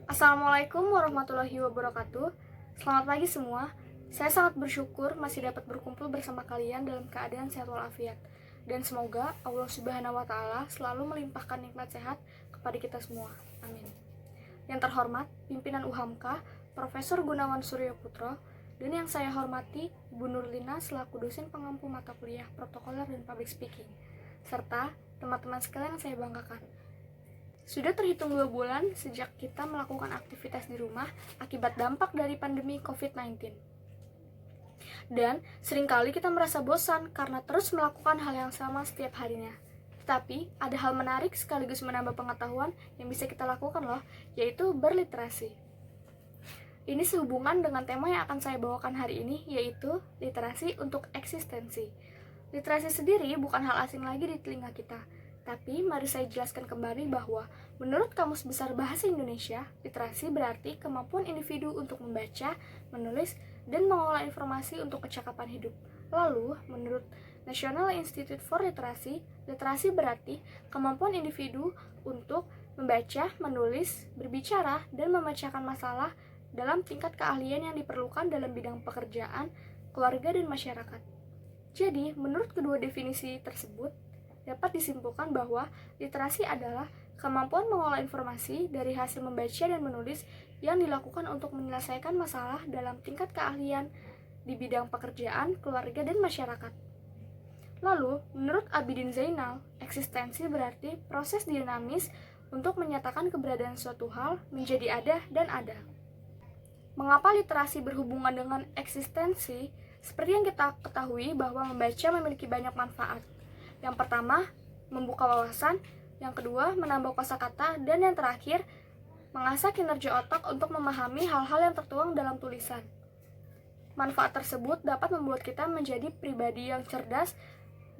Assalamualaikum warahmatullahi wabarakatuh. Selamat pagi semua. Saya sangat bersyukur masih dapat berkumpul bersama kalian dalam keadaan sehat walafiat. Dan semoga Allah Subhanahu wa Ta'ala selalu melimpahkan nikmat sehat kepada kita semua. Amin. Yang terhormat, pimpinan UHAMKA, Profesor Gunawan Suryo Putro, dan yang saya hormati, Ibu Nurlina selaku dosen pengampu mata kuliah Protokoler dan Public Speaking, serta teman-teman sekalian yang saya banggakan. Sudah terhitung 2 bulan sejak kita melakukan aktivitas di rumah akibat dampak dari pandemi COVID-19. Dan seringkali kita merasa bosan karena terus melakukan hal yang sama setiap harinya. Tetapi ada hal menarik sekaligus menambah pengetahuan yang bisa kita lakukan loh, yaitu berliterasi. Ini sehubungan dengan tema yang akan saya bawakan hari ini, yaitu literasi untuk eksistensi. Literasi sendiri bukan hal asing lagi di telinga kita. Tapi mari saya jelaskan kembali bahwa menurut Kamus Besar Bahasa Indonesia, literasi berarti kemampuan individu untuk membaca, menulis, dan mengolah informasi untuk kecakapan hidup. Lalu, menurut National Institute for Literacy, literasi berarti kemampuan individu untuk membaca, menulis, berbicara, dan memecahkan masalah dalam tingkat keahlian yang diperlukan dalam bidang pekerjaan, keluarga, dan masyarakat. Jadi, menurut kedua definisi tersebut, dapat disimpulkan bahwa literasi adalah kemampuan mengolah informasi dari hasil membaca dan menulis yang dilakukan untuk menyelesaikan masalah dalam tingkat keahlian di bidang pekerjaan, keluarga, dan masyarakat. Lalu, menurut Abidin Zainal, eksistensi berarti proses dinamis untuk menyatakan keberadaan suatu hal menjadi ada dan ada. Mengapa literasi berhubungan dengan eksistensi? Seperti yang kita ketahui bahwa membaca memiliki banyak manfaat. Yang pertama, membuka wawasan. Yang kedua, menambah kosakata. Dan yang terakhir, mengasah kinerja otak untuk memahami hal-hal yang tertuang dalam tulisan. Manfaat tersebut dapat membuat kita menjadi pribadi yang cerdas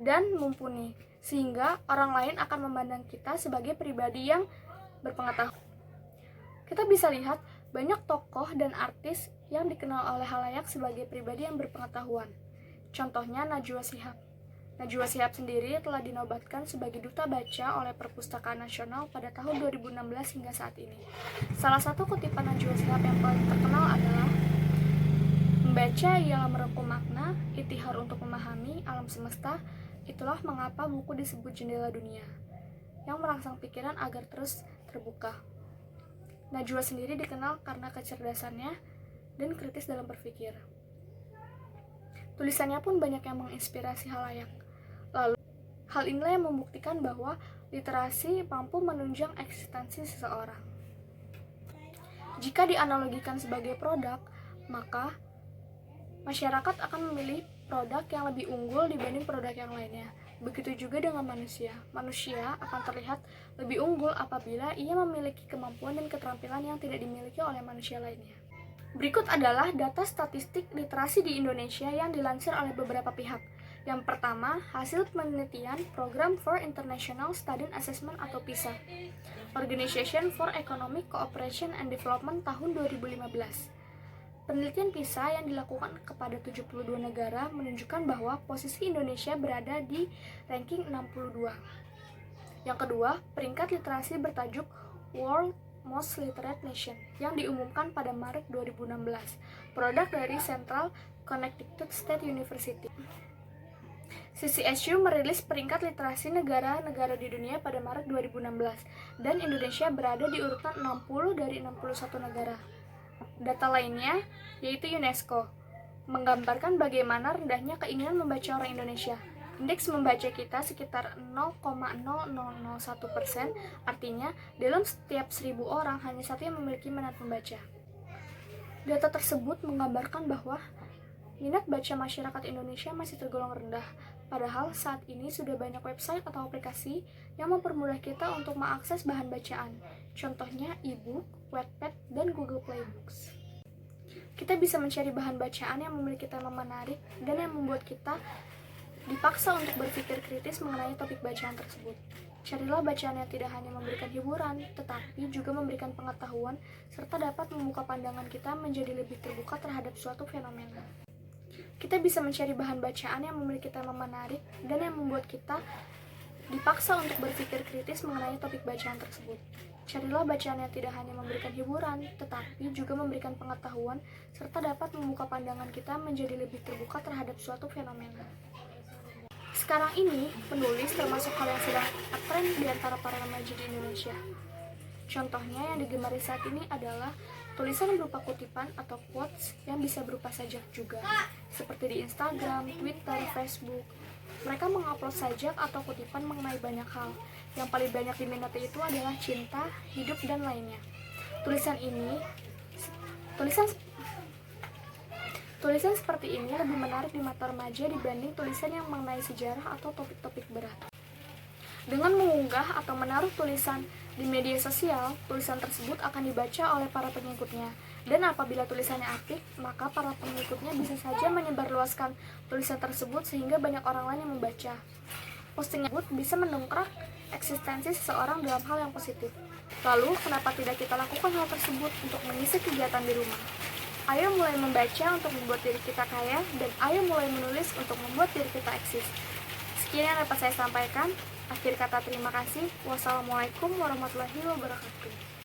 dan mumpuni, sehingga orang lain akan memandang kita sebagai pribadi yang berpengetahuan. Kita bisa lihat banyak tokoh dan artis yang dikenal oleh halayak sebagai pribadi yang berpengetahuan. Contohnya Najwa Shihab. Najwa Shihab sendiri telah dinobatkan sebagai Duta Baca oleh Perpustakaan Nasional pada tahun 2016 hingga saat ini. Salah satu kutipan Najwa Shihab yang paling terkenal adalah, "Membaca ialah merangkum makna, itihar untuk memahami alam semesta, itulah mengapa buku disebut jendela dunia, yang merangsang pikiran agar terus terbuka." Najwa sendiri dikenal karena kecerdasannya dan kritis dalam berpikir. Tulisannya pun banyak yang menginspirasi halayak. Lalu, hal inilah yang membuktikan bahwa literasi mampu menunjang eksistensi seseorang. Jika dianalogikan sebagai produk, maka masyarakat akan memilih produk yang lebih unggul dibanding produk yang lainnya. Begitu juga dengan manusia. Manusia akan terlihat lebih unggul apabila ia memiliki kemampuan dan keterampilan yang tidak dimiliki oleh manusia lainnya. Berikut adalah data statistik literasi di Indonesia yang dilansir oleh beberapa pihak. Yang pertama, hasil penelitian Program for International Student Assessment atau PISA, Organization for Economic Cooperation and Development tahun 2015. Penelitian PISA yang dilakukan kepada 72 negara menunjukkan bahwa posisi Indonesia berada di ranking 62. Yang kedua, peringkat literasi bertajuk World Most Literate Nation yang diumumkan pada Maret 2016, produk dari Central Connecticut State University. CCSU merilis peringkat literasi negara-negara di dunia pada Maret 2016, dan Indonesia berada di urutan 60 dari 61 negara. Data lainnya, yaitu UNESCO, menggambarkan bagaimana rendahnya keinginan membaca orang Indonesia. Indeks membaca kita sekitar 0,0001%, artinya dalam setiap 1000 orang hanya satu yang memiliki minat membaca. Data tersebut menggambarkan bahwa minat baca masyarakat Indonesia masih tergolong rendah, padahal saat ini sudah banyak website atau aplikasi yang mempermudah kita untuk mengakses bahan bacaan. Contohnya e-book, Wattpad, dan Google Play Books. Kita bisa mencari bahan bacaan yang memiliki tema menarik dan yang membuat kita dipaksa untuk berpikir kritis mengenai topik bacaan tersebut. Carilah bacaan yang tidak hanya memberikan hiburan, tetapi juga memberikan pengetahuan, serta dapat membuka pandangan kita menjadi lebih terbuka terhadap suatu fenomena. Kita bisa mencari bahan bacaan yang memiliki tema menarik dan yang membuat kita dipaksa untuk berpikir kritis mengenai topik bacaan tersebut. Carilah bacaan yang tidak hanya memberikan hiburan, tetapi juga memberikan pengetahuan, serta dapat membuka pandangan kita menjadi lebih terbuka terhadap suatu fenomena. Sekarang ini, penulis termasuk hal yang sedang tren di antara para remaja di Indonesia. Contohnya yang digemari saat ini adalah tulisan berupa kutipan atau quotes yang bisa berupa sajak juga, seperti di Instagram, Twitter, Facebook. Mereka mengupload sajak atau kutipan mengenai banyak hal. Yang paling banyak diminati itu adalah cinta, hidup, dan lainnya. Tulisan seperti ini lebih menarik di mata remaja dibanding tulisan yang mengenai sejarah atau topik-topik berat. Dengan mengunggah atau menaruh tulisan di media sosial, tulisan tersebut akan dibaca oleh para pengikutnya. Dan apabila tulisannya apik, maka para pengikutnya bisa saja menyebarluaskan tulisan tersebut sehingga banyak orang lain yang membaca. Posting tersebut bisa mendongkrak eksistensi seseorang dalam hal yang positif. Lalu, kenapa tidak kita lakukan hal tersebut untuk mengisi kegiatan di rumah? Ayo mulai membaca untuk membuat diri kita kaya, dan ayo mulai menulis untuk membuat diri kita eksis. Sekian yang dapat saya sampaikan. Akhir kata terima kasih. Wassalamualaikum warahmatullahi wabarakatuh.